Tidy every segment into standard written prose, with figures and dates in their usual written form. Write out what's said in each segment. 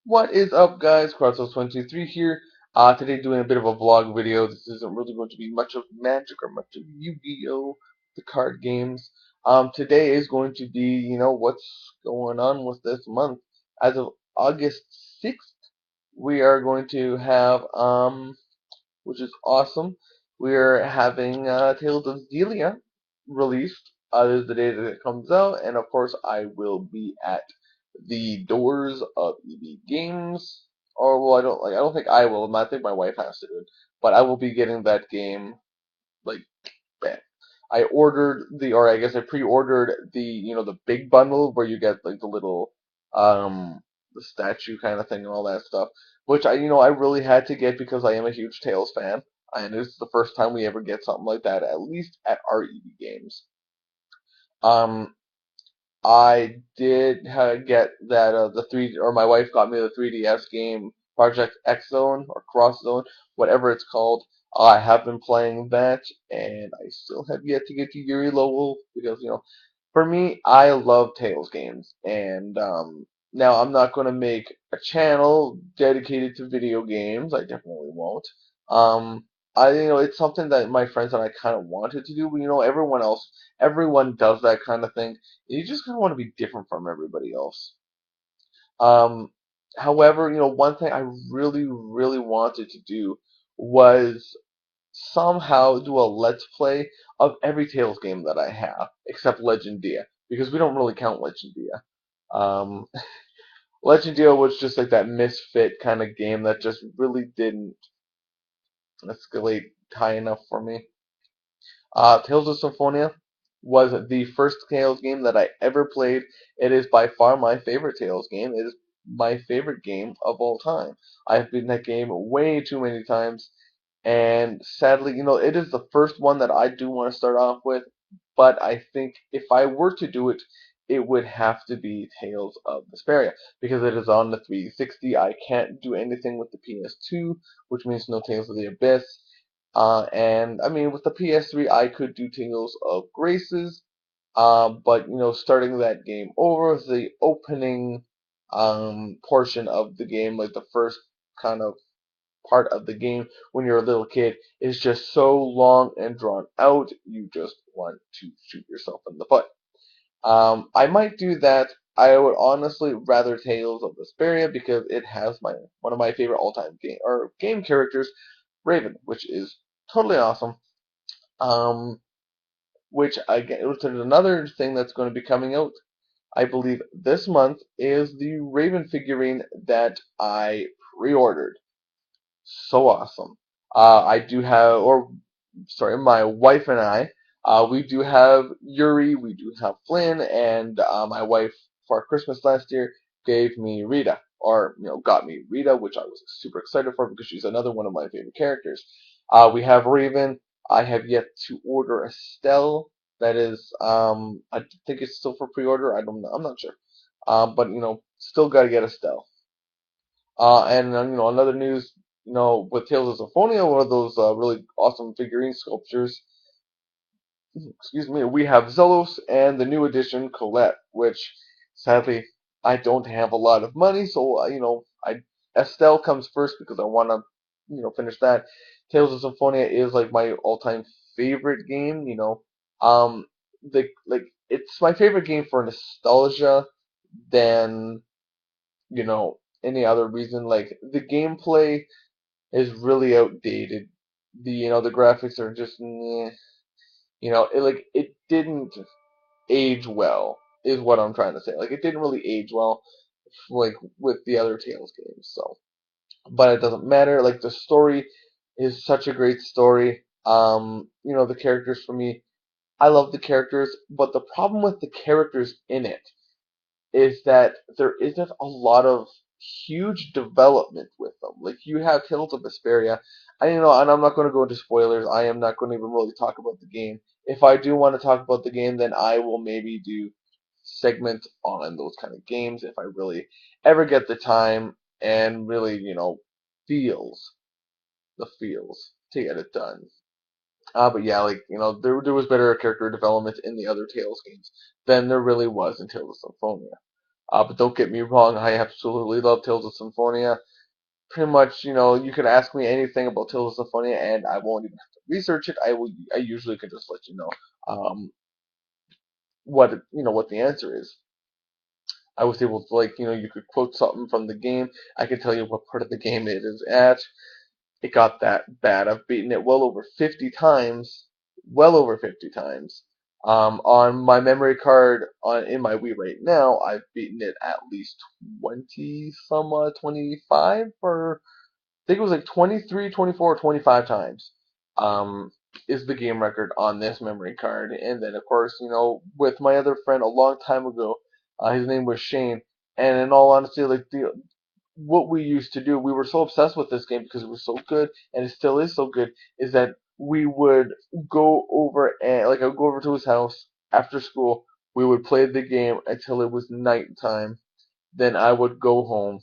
What is up, guys? Crossroads123 here. Today doing a bit of a vlog video. This isn't really going to be much of Magic or much of Yu-Gi-Oh! The card games. Today is going to be, what's going on with this month. As of August 6th, we are going to have, which is awesome. We're having Tales of Delia released. This is the day that it comes out, and of course, I will be at the doors of EB Games. Or well, I don't think I will. I think my wife has to do it, but I will be getting that game like bam. Or I guess I pre-ordered the big bundle where you get like the little, um, the statue kind of thing and all that stuff, which I really had to get because I am a huge Tales fan, and this is the first time we ever get something like that, at least at our EB Games. Um, I did get that my wife got me the 3DS game Project X Zone or Cross Zone, whatever it's called. I have been playing that, and I still have yet to get to Yuri Lowell because for me, I love Tales games, and now I'm not going to make a channel dedicated to video games. I definitely won't. Um, it's something that my friends and I kind of wanted to do, but everyone does that kind of thing. You just kind of want to be different from everybody else. Um, However, one thing I really, really wanted to do was somehow do a let's play of every Tales game that I have, except Legendia, because we don't really count Legendia. Um, Legendia was just like that misfit kind of game that just really didn't escalate high enough for me. Tales of Symphonia was the first Tales game that I ever played. It is by far my favorite Tales game. It is my favorite game of all time. I've beaten that game way too many times, and sadly, it is the first one that I do want to start off with, but I think if I were to do it, it would have to be Tales of Vesperia, because it is on the 360. I can't do anything with the PS2, which means no Tales of the Abyss. And I mean, with the PS3, I could do Tales of Graces, but starting that game over, the opening portion of the game, like the first kind of part of the game when you're a little kid, is just so long and drawn out. You just want to shoot yourself in the foot. I might do that. I would honestly rather Tales of Vesperia because it has my one of my favorite all-time game characters, Raven, which is totally awesome. Um, which again, which is another thing that's going to be coming out, I believe, this month is the Raven figurine that I pre-ordered. So awesome. I do have, or sorry, my wife and I, we do have Yuri, we do have Flynn, and my wife for Christmas last year gave me Rita, or got me Rita, which I was super excited for because she's another one of my favorite characters. We have Raven. I have yet to order Estelle. That is, I think it's still for pre-order. I don't know. I'm not sure. But still got to get Estelle. And another news, with Tales of Symphonia, one of those really awesome figurine sculptures. Excuse me, we have Zelos and the new edition Colette, which sadly I don't have a lot of money, so I Estelle comes first because I want to finish that. Tales of Symphonia is like my all-time favorite game. Um, it's my favorite game for nostalgia than any other reason. Like the gameplay is really outdated. The graphics are just meh. It didn't age well is what I'm trying to say. Like it didn't really age well like with the other Tales games. So, but it doesn't matter. Like the story is such a great story. The characters for me, I love the characters, but the problem with the characters in it is that there isn't a lot of huge development with them. Like you have Tales of Vesperia, and I'm not going to go into spoilers. I am not going to even really talk about the game. If I do want to talk about the game, then I will maybe do segments on those kind of games if I really ever get the time and really, feels the feels to get it done. But yeah, like there was better character development in the other Tales games than there really was in Tales of Symphonia. But don't get me wrong, I absolutely love Tales of Symphonia. Pretty much, you can ask me anything about Tales of Symphonia, and I won't even have to research it. I usually can just let you know what the answer is. I was able to, like, you could quote something from the game. I could tell you what part of the game it is at. It got that bad. I've beaten it well over 50 times. Well over 50 times. On my memory card in my Wii right now, I've beaten it at least 20 some 25, or I think it was like 23, 24, or 25 times. Um, is the game record on this memory card. And then, of course, with my other friend a long time ago, his name was Shane. And in all honesty, like what we used to do, we were so obsessed with this game because it was so good, and it still is so good, is that we would go over and, like, I would go over to his house after school. We would play the game until it was nighttime. Then I would go home,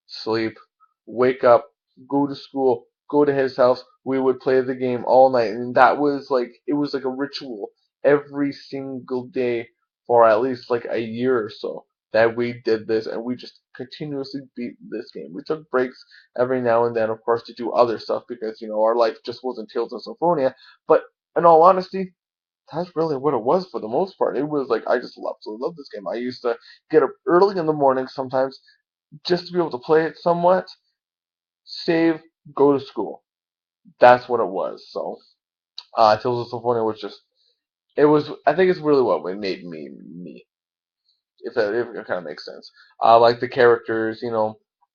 sleep, wake up, go to school, go to his house. We would play the game all night, and that was like it was like a ritual every single day for at least like a year or so that we did this, and we just continuously beat this game. We took breaks every now and then, of course, to do other stuff because our life just wasn't Tales of Symphonia. But in all honesty, that's really what it was for the most part. It was like I just absolutely love this game. I used to get up early in the morning sometimes just to be able to play it somewhat, save, go to school. That's what it was. So, Tales of Symphonia was just, it was, I think it's really what made me, me, if it kind of makes sense. Like the characters,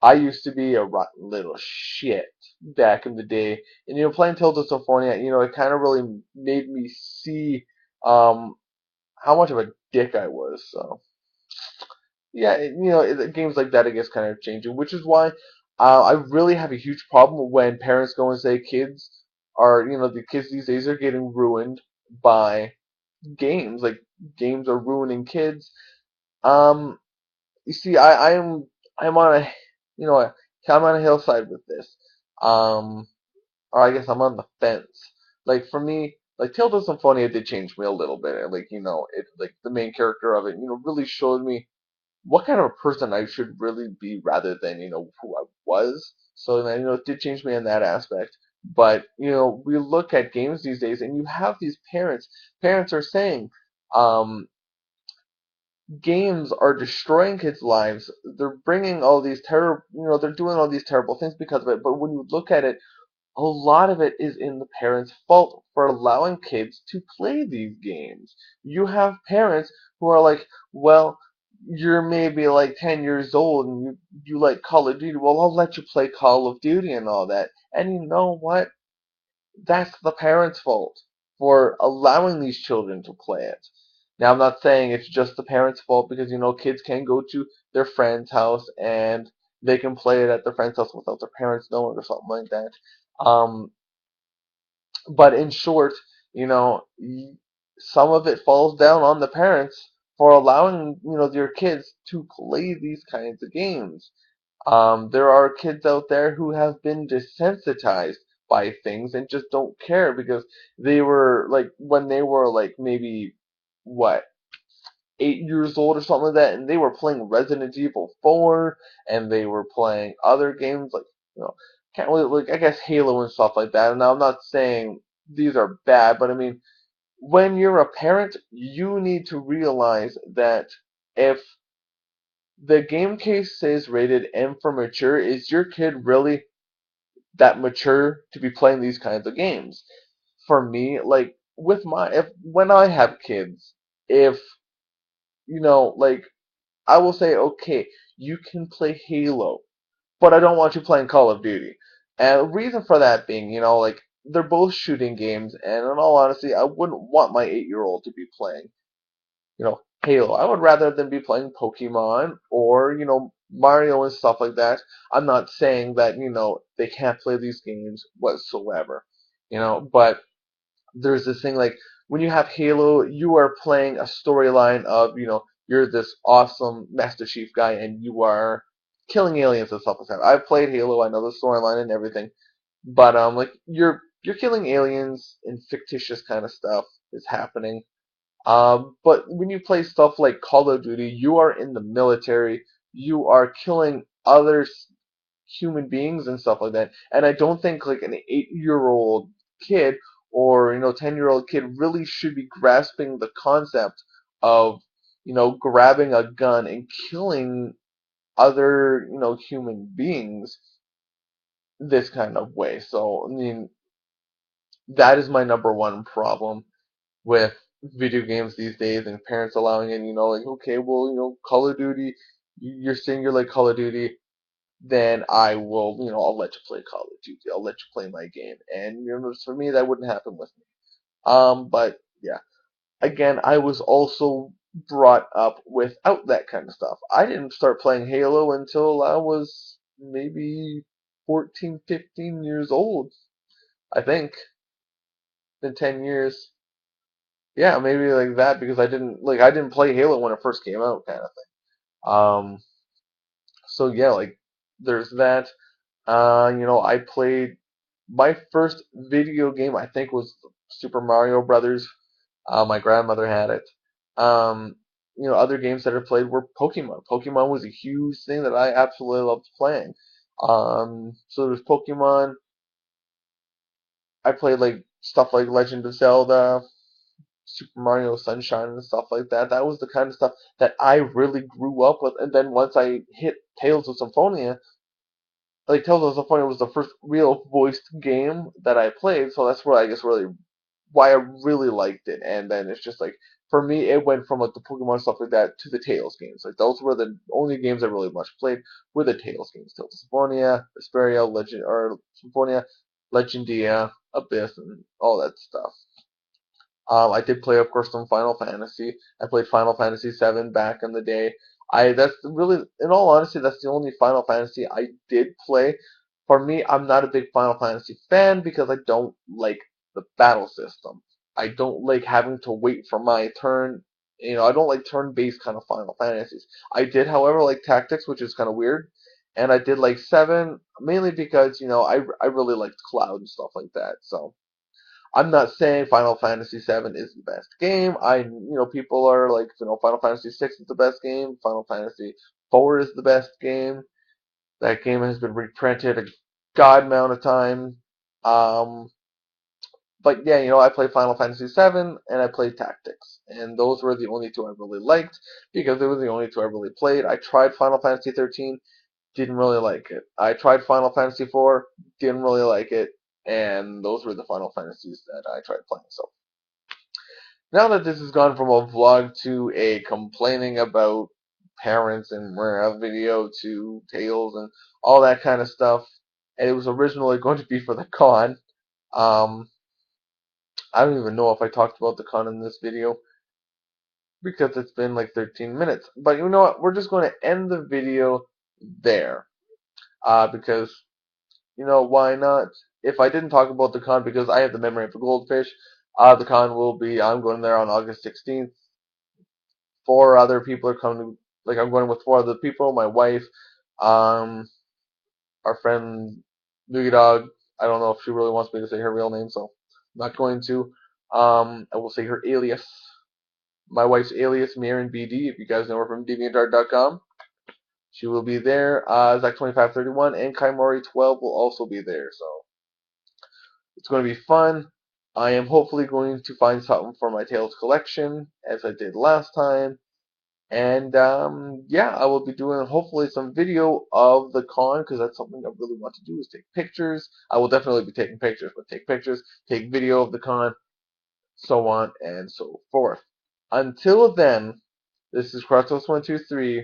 I used to be a rotten little shit back in the day. And, playing Tales of Symphonia, it kind of really made me see, how much of a dick I was. So, yeah, games like that, I guess, kind of changing, which is why I really have a huge problem when parents go and say the kids these days are getting ruined by games. Like, games are ruining kids. Um, you see, I'm on a, you know, I'm on a hillside with this. Um, or I guess I'm on the fence. Like for me, like Tales of Symphonia did change me a little bit. And, like, it like the main character of it, really showed me what kind of a person I should really be rather than, who I was. So, it did change me in that aspect. But, we look at games these days and you have these parents. Parents are saying, um, games are destroying kids' lives. They're bringing all these terrible, they're doing all these terrible things because of it. But when you look at it, a lot of it is in the parents' fault for allowing kids to play these games. You have parents who are like, well, you're maybe like 10 years old and you like Call of Duty. Well, I'll let you play Call of Duty and all that. And you know what? That's the parents' fault for allowing these children to play it. Now, I'm not saying it's just the parents' fault because, kids can go to their friend's house and they can play it at their friend's house without their parents knowing or something like that. Um, but in short, you know, some of it falls down on the parents for allowing, their kids to play these kinds of games. There are kids out there who have been desensitized by things and just don't care because they were like when they were like maybe what 8 years old or something like that, and they were playing Resident Evil 4 and they were playing other games like can't really like I guess Halo and stuff like that. And now I'm not saying these are bad, but I mean when you're a parent, you need to realize that if the game case says rated M for mature, is your kid really that mature to be playing these kinds of games? For me, like with my if when I have kids, if like I will say, okay, you can play Halo, but I don't want you playing Call of Duty. And the reason for that being, like they're both shooting games, and in all honesty, I wouldn't want my 8-year-old to be playing Halo. I would rather than be playing Pokemon or, Mario and stuff like that. I'm not saying that, they can't play these games whatsoever. But there's this thing like when you have Halo, you are playing a storyline of, you're this awesome Master Chief guy and you are killing aliens and stuff like that. I've played Halo, I know the storyline and everything. But like you're killing aliens and fictitious kind of stuff is happening. But when you play stuff like Call of Duty, you are in the military, you are killing other human beings and stuff like that. And I don't think like an 8-year-old kid or 10-year-old kid really should be grasping the concept of grabbing a gun and killing other human beings this kind of way. So I mean that is my number one problem with video games these days and parents allowing it. Like, okay, well, Call of Duty, you're saying you're like Call of Duty, then I will, I'll let you play Call of Duty. I'll let you play my game. And for me, that wouldn't happen with me. But yeah, again, I was also brought up without that kind of stuff. I didn't start playing Halo until I was maybe 14, 15 years old. I think. Been 10 years. Yeah, maybe like that because I didn't play Halo when it first came out, kind of thing. So yeah, like there's that. I played my first video game. I think was Super Mario Brothers. My grandmother had it. Um, other games that I played were Pokemon. Pokemon was a huge thing that I absolutely loved playing. So there's Pokemon. I played like stuff like Legend of Zelda, Super Mario Sunshine and stuff like that. That was the kind of stuff that I really grew up with. And then once I hit Tales of Symphonia, like Tales of Symphonia was the first real voiced game that I played, so that's where I guess really why I really liked it. And then it's just like for me, it went from like the Pokemon stuff like that to the Tales games. Like those were the only games I really much played were the Tales games: Tales of Symphonia, Vesperia, Legend or Symphonia, Legendia, Abyss, and all that stuff. I did play, of course, some Final Fantasy. I played Final Fantasy VII back in the day. That's really, in all honesty, that's the only Final Fantasy I did play. For me, I'm not a big Final Fantasy fan because I don't like the battle system. I don't like having to wait for my turn. I don't like turn-based kind of Final Fantasies. I did, however, like Tactics, which is kind of weird, and I did like Seven mainly because I really liked Cloud and stuff like that. So. I'm not saying Final Fantasy VII is the best game. People are like, Final Fantasy VI is the best game. Final Fantasy IV is the best game. That game has been reprinted a god amount of time. Um, but yeah, I played Final Fantasy VII and I played Tactics, and those were the only two I really liked because they were the only two I really played. I tried Final Fantasy 13, didn't really like it. I tried Final Fantasy 4, didn't really like it, and those were the Final Fantasies that I tried playing. So now that this has gone from a vlog to a complaining about parents and wearing a video to tales and all that kind of stuff, and it was originally going to be for the con. Um, I don't even know if I talked about the con in this video because it's been like 13 minutes. But you know what? We're just going to end the video there because why not? If I didn't talk about the con because I have the memory of a goldfish, the con will be I'm going there on August 16th. Four other people are coming. Like I'm going with four other people. My wife, um, our friend Noogie Dog. I don't know if she really wants me to say her real name, so I'm not going to. I will say her alias. My wife's alias, Maren BD. If you guys know her from DeviantArt.com, she will be there. Zach2531 and Kaimori12 will also be there. So it's going to be fun. I am hopefully going to find something for my Tales collection, as I did last time. And yeah, I will be doing hopefully some video of the con because that's something I really want to do is take pictures. I will definitely be taking pictures, but take pictures, take video of the con, so on and so forth. Until then, this is Kratos123.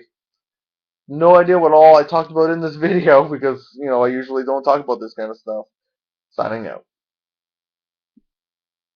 No idea what all I talked about in this video because I usually don't talk about this kind of stuff. Signing out.